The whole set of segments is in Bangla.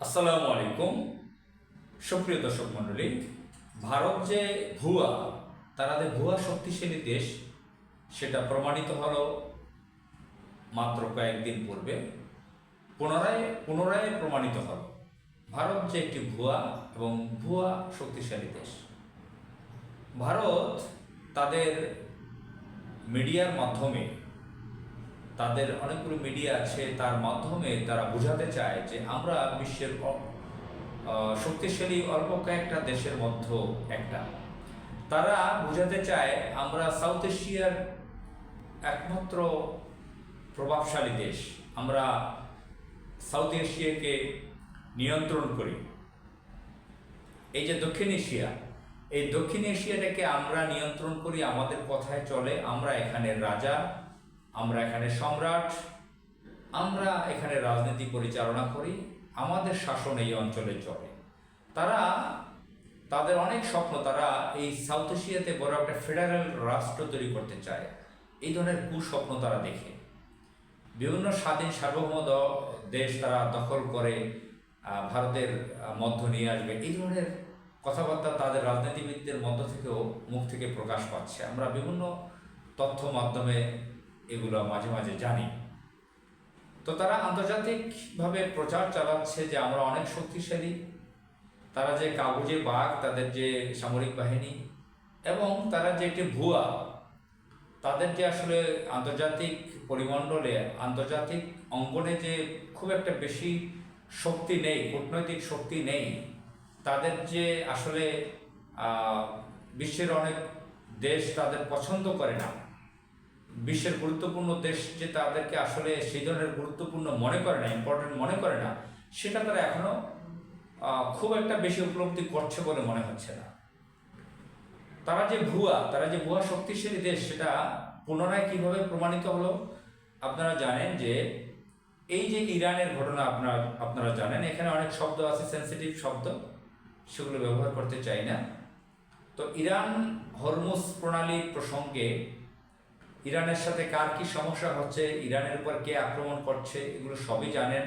আসসালামু আলাইকুম। সুপ্রিয় দর্শক মণ্ডলী, ভারত যে ভুয়া, তারা যে ভুয়া শক্তিশালী দেশ সেটা প্রমাণিত হলো মাত্র কয়েকদিন পূর্বে। পুনরায় পুনরায় প্রমাণিত হলো ভারত যে একটি ভুয়া এবং ভুয়া শক্তিশালী দেশ। ভারত তাদের মিডিয়ার মাধ্যমে, তাদের অনেকগুলো মিডিয়া আছে, তার মাধ্যমে তারা বোঝাতে চায় যে আমরা বিশ্বের শক্তিশালী অল্প কয়েকটা দেশের মধ্যে একটা। তারা বোঝাতে চায় আমরা সাউথ এশিয়ার একমাত্র প্রভাবশালী দেশ, আমরা সাউথ এশিয়াকে নিয়ন্ত্রণ করি। এই যে দক্ষিণ এশিয়া, এই দক্ষিণ এশিয়াটাকে আমরা নিয়ন্ত্রণ করি, আমাদের কথায় চলে, আমরা এখানে রাজা, আমরা এখানে সম্রাট, আমরা এখানে রাজনীতি পরিচালনা করি, আমাদের শাসন এই অঞ্চলে চলে। তারা তাদের অনেক স্বপ্ন, তারা এই সাউথ এশিয়াতে বড় একটা ফেডারেল রাষ্ট্র তৈরি করতে চায়। এই ধরনের কুস্বপ্ন তারা দেখে বিভিন্ন স্বাধীন সার্বভৌম দেশ তারা দখল করে ভারতের মধ্য নিয়ে আসবে। এই ধরনের কথাবার্তা তাদের রাজনীতিবিদদের মধ্য থেকেও মুখ থেকে প্রকাশ পাচ্ছে। আমরা বিভিন্ন তথ্য মাধ্যমে এগুলো মাঝে মাঝে জানি। তো তারা আন্তর্জাতিকভাবে প্রচার চালাচ্ছে যে আমরা অনেক শক্তিশালী। তারা যে কাগজে বাঘ, তাদের যে সামরিক বাহিনী, এবং তারা যে একটি ভুয়া, তাদের যে আসলে আন্তর্জাতিক পরিমণ্ডলে, আন্তর্জাতিক অঙ্গনে যে খুব একটা বেশি শক্তি নেই, কূটনৈতিক শক্তি নেই। তাদের যে আসলে বিশ্বের অনেক দেশ তাদের পছন্দ করে না, বিশ্বের গুরুত্বপূর্ণ দেশ যে তাদেরকে আসলে সেই ধরনের গুরুত্বপূর্ণ মনে করে না, ইম্পর্টেন্ট মনে করে না, সেটা তারা এখনও খুব একটা বেশি উপলব্ধি করছে বলে মনে হচ্ছে না। তারা যে ভুয়া শক্তিশালী দেশ, সেটা পুনরায় কিভাবে প্রমাণিত হলো আপনারা জানেন। যে এই যে ইরানের ঘটনা আপনারা জানেন, এখানে অনেক শব্দ আছে, সেন্সিটিভ শব্দ, সেগুলো ব্যবহার করতে চাই না। তো ইরান হরমুজ প্রণালী প্রসঙ্গে ইরানের সাথে কার কি সমস্যা হচ্ছে, ইরানের উপর কে আক্রমণ করছে, এগুলো সবই জানেন।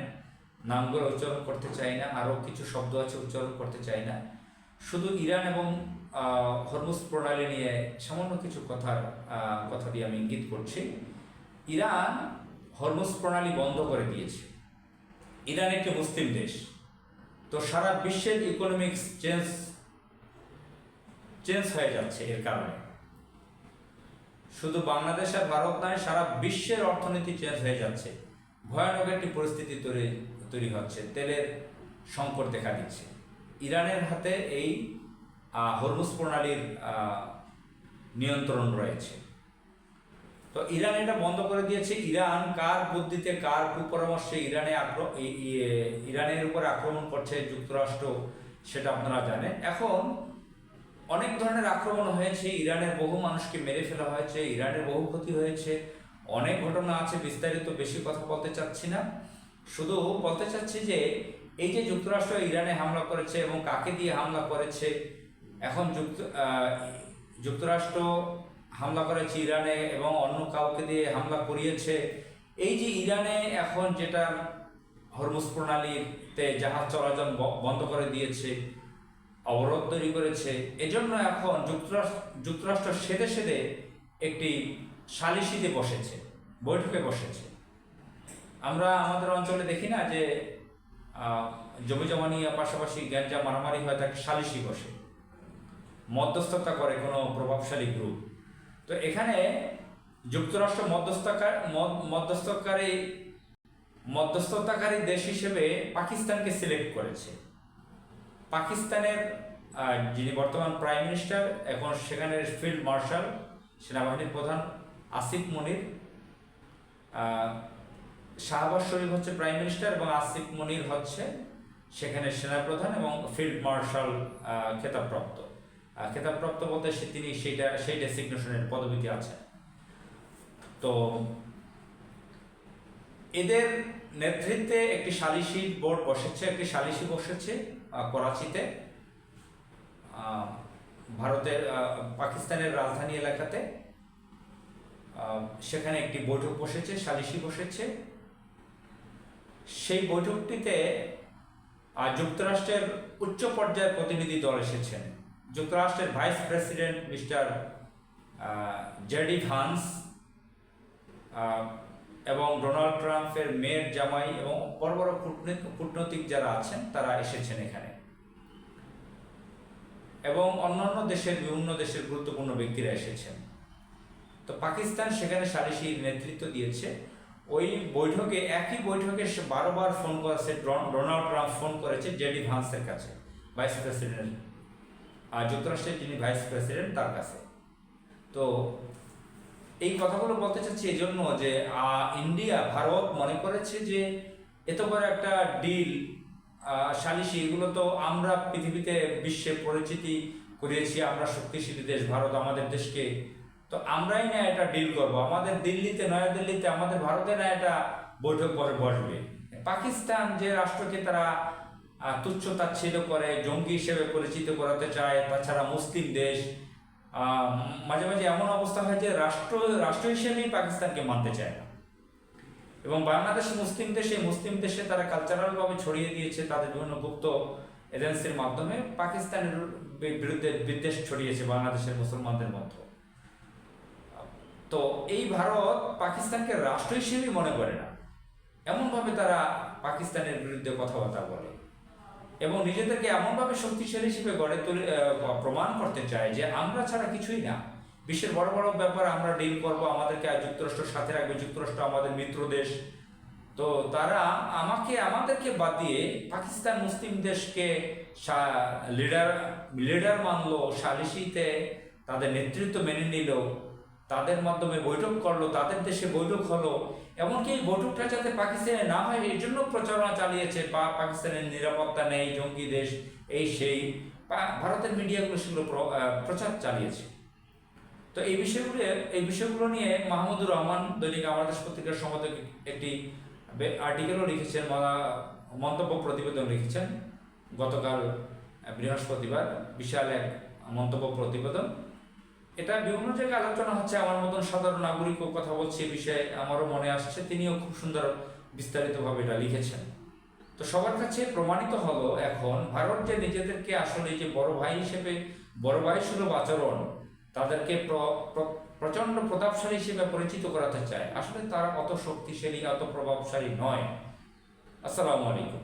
নামগুলো উচ্চারণ করতে চাই না, আরও কিছু শব্দ আছে উচ্চারণ করতে চাই না। শুধু ইরান এবং হরমুজ প্রণালী নিয়ে সামান্য কিছু কথা দিয়ে আমি ইঙ্গিত করছি। ইরান হরমুজ প্রণালী বন্ধ করে দিয়েছে। ইরান একটি মুসলিম দেশ, তো সারা বিশ্বের ইকোনমিক্স চেঞ্জ হয়ে যাচ্ছে এর কারণে। শুধু বাংলাদেশ আর ভারত নয়, সারা বিশ্বের অর্থনীতি চেঞ্জ হয়ে যাচ্ছে। ভয়ানক একটি পরিস্থিতি তৈরি হচ্ছে, তেলের সংকট দেখা দিচ্ছে। ইরানের হাতে এই হরমুজ প্রণালীর নিয়ন্ত্রণ রয়েছে। তো ইরান এটা বন্ধ করে দিয়েছে। ইরান কার বুদ্ধিতে, কার কুপরামর্শে ইরানের উপর আক্রমণ করছে যুক্তরাষ্ট্র, সেটা আপনারা জানেন। এখন অনেক ধরনের আক্রমণ হয়েছে, ইরানের বহু মানুষকে মেরে ফেলা হয়েছে, ইরানের বহু ক্ষতি হয়েছে, অনেক ঘটনা আছে, বিস্তারিত বেশি কথা বলতে চাচ্ছি না। শুধু বলতে চাচ্ছি যে এই যে যুক্তরাষ্ট্র ইরানে হামলা করেছে এবং কাকে দিয়ে হামলা করেছে, এখন যুক্তরাষ্ট্র হামলা করেছে ইরানে এবং অন্য কাউকে দিয়ে হামলা করিয়েছে। এই যে ইরানে এখন যেটা হরমুজ প্রণালীতে জাহাজ চলাচল বন্ধ করে দিয়েছে, অবরোধ তৈরি করেছে, এজন্য এখন যুক্তরাষ্ট্র সেদে সেদে একটি সালিসিতে বসেছে, বৈঠকে বসেছে। আমরা আমাদের অঞ্চলে দেখি না যে জমি জমা নিয়ে পাশাপাশি গ্যাঞ্জা মারামারি হয়, তাকে সালিসি বসে, মধ্যস্থতা করে কোনো প্রভাবশালী গ্রুপ। তো এখানে যুক্তরাষ্ট্র মধ্যস্থতাকারী দেশ হিসেবে পাকিস্তানকে সিলেক্ট করেছে। পাকিস্তানের যিনি বর্তমান প্রাইম মিনিস্টার, এখন সেখানের ফিল্ড মার্শাল, সেনাবাহিনীর প্রধান আসিফ মনির, শাহবাজ শরীফ হচ্ছে প্রাইম মিনিস্টার এবং আসিফ মনির হচ্ছে সেখানে সেনাপ্রধান এবং ফিল্ড মার্শাল খেতাবপ্রাপ্ত বলতে তিনি সেই ডেসিগনেশনের পদবিতে আছেন। তো এদের নেতৃত্বে একটি সালিসি বোর্ড বসেছে, একটি সালিসি বসেছে করাচিতে, পাকিস্তানের রাজধানী এলাকাতে। সেখানে একটি বৈঠক বসেছে, সালিসি বসেছে। সেই বৈঠকটিতে আর যুক্তরাষ্ট্রের উচ্চ পর্যায়ের প্রতিনিধি দল এসেছেন। যুক্তরাষ্ট্রের vice president mister JD Vance এবং ডোনাল্ড ট্রাম্পের মেয়ের জামাই এবং বড় বড় কূটনৈতিক যারা আছেন তারা এসেছেন এখানে, এবং অন্যান্য বিভিন্ন দেশের গুরুত্বপূর্ণ ব্যক্তিরা এসেছেন। তো পাকিস্তান সেখানে সালিসির নেতৃত্ব দিয়েছে। ওই বৈঠকে, একই বৈঠকে সে বারবার ফোন করেছে, ডোনাল্ড ট্রাম্প ফোন করেছে জেডি ভান্সের কাছে, ভাইস প্রেসিডেন্ট, আর যুক্তরাষ্ট্রের যিনি ভাইস প্রেসিডেন্ট তার কাছে। তো এই কথাগুলো বলতে চাচ্ছি এই জন্য যে ভারত মনে করেছে যে এত বড় একটা ডিল, সালিসি, এগুলো তো আমরা পৃথিবীতে বিশ্বে পরিচিতি করিয়েছি, আমরা শক্তিশালী দেশ ভারত, আমাদের দেশকে তো আমরাই না এটা ডিল করব, আমাদের দিল্লিতে, নয়াদিল্লিতে আমাদের ভারতে না এটা বৈঠক পরে বসবে। পাকিস্তান যে রাষ্ট্রকে তারা তুচ্ছ তাচ্ছিল্য করে, জঙ্গি হিসেবে পরিচিত করাতে চায়, তাছাড়া মুসলিম দেশ, মাঝে মাঝে এমন অবস্থা হয় যে রাষ্ট্র হিসেবেই পাকিস্তানকে মানতে চায় না। এবং বাংলাদেশ মুসলিম দেশে তারা কালচারালভাবে ছড়িয়ে দিয়েছে তাদের বিভিন্ন গুপ্ত এজেন্সির মাধ্যমে পাকিস্তানের বিরুদ্ধে বিদ্বেষ ছড়িয়েছে বাংলাদেশের মুসলমানদের মধ্যে। তো এই ভারত পাকিস্তানকে রাষ্ট্র হিসেবেই মনে করে না, এমনভাবে তারা পাকিস্তানের বিরুদ্ধে কথাবার্তা বলে এবং নিজেদেরকে এমনভাবে শক্তিশালী হিসেবে প্রমাণ করতে চায় যে আমরা ছাড়া কিছুই না, বিশ্বের বড় বড় ব্যাপার আমরা ডিল করব, আমাদেরকে আমাদেরকে সাথে রাখবে, যুক্তরাষ্ট্র আমাদের মিত্র দেশ। তো তারা আমাদেরকে বাদ দিয়ে পাকিস্তান মুসলিম দেশকে লিডার মানলো, সালিসিতে তাদের নেতৃত্ব মেনে নিল, তাদের মাধ্যমে বৈঠক করলো, তাদের দেশে বৈঠক হলো, এমনকি এই বৈঠকটা যাতে পাকিস্তানে না হয় এই জন্য প্রচারণা চালিয়েছে, পাকিস্তানের নিরাপত্তা নেই, জঙ্গি দেশ, এই সেই ভারতের মিডিয়াগুলো সেগুলো প্রচার চালিয়েছে। তো এই বিষয়গুলো নিয়ে মাহমুদুর রহমান দৈনিক আমার দেশ পত্রিকার সম্পাদক একটি আর্টিকেলও লিখেছেন, মন্তব্য প্রতিবেদন লিখেছেন গতকাল বৃহস্পতিবার, বিশাল এক মন্তব্য প্রতিবেদন। এটা বিভিন্ন জায়গায় আলোচনা হচ্ছে, আমার মতন সাধারণ নাগরিকও কথা বলছে এই বিষয়ে, আমারও মনে আসছে, তিনিও খুব সুন্দর বিস্তারিতভাবে এটা লিখেছেন। তো সবার কাছে প্রমাণিত হলো এখন ভারত যে নিজেদেরকে আসলে যে বড় ভাই সুলভ আচরণ, তাদেরকে প্রচন্ড প্রতাপশালী হিসেবে পরিচিত করাতে চায়, আসলে তারা অত শক্তিশালী, অত প্রভাবশালী নয়। আসসালামু আলাইকুম।